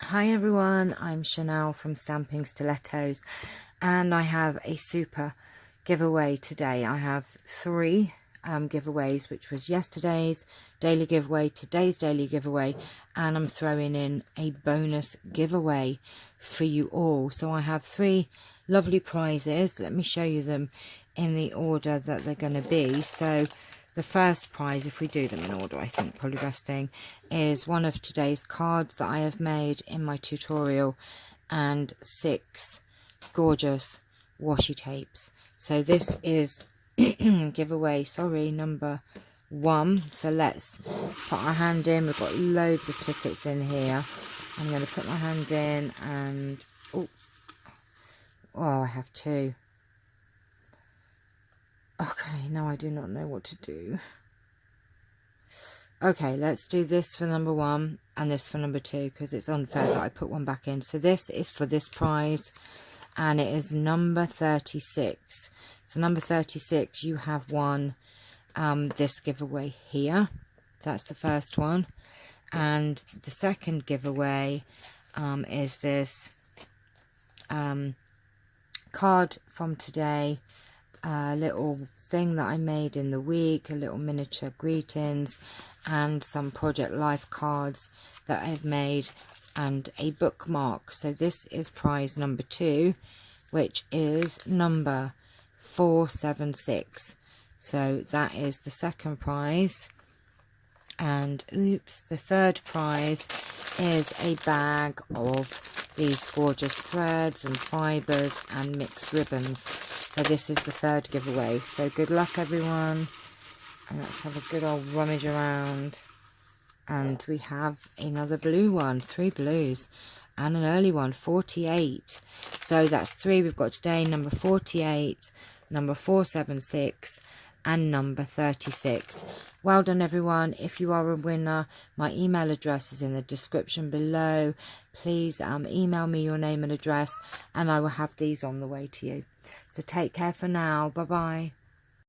Hi everyone, I'm Chanel from Stampin Stilettos, and I have a super giveaway today. I have three giveaways, which was yesterday's daily giveaway, today's daily giveaway, and I'm throwing in a bonus giveaway for you all. So I have three lovely prizes. Let me show you them in the order that they're going to be. So the first prize, if we do them in order, I think probably best thing, is one of today's cards that I have made in my tutorial, and 6 gorgeous washi tapes. So this is giveaway, number 1. So let's put our hand in. We've got loads of tickets in here. I'm going to put my hand in and, oh, I have 2. Okay, now I do not know what to do. Okay, let's do this for number 1 and this for number 2, because it's unfair that I put one back in. So this is for this prize, and it is number 36. So number 36, you have won this giveaway here. That's the first one. And the second giveaway is this card from today. A little thing that I made in the week, a little miniature greetings, and some Project Life cards that I've made, and a bookmark. So this is prize number 2, which is number 476. So that is the second prize. And oops, the third prize is a bag of these gorgeous threads and fibres and mixed ribbons. So this is the third giveaway. So good luck everyone, and let's have a good old rummage around. And we have another blue one, 3 blues, and an early one, 48. So that's 3 we've got today: number 48, number 476, and number 36. Well done everyone. If you are a winner, my email address is in the description below. Please email me your name and address, and I will have these on the way to you. So take care for now. Bye bye.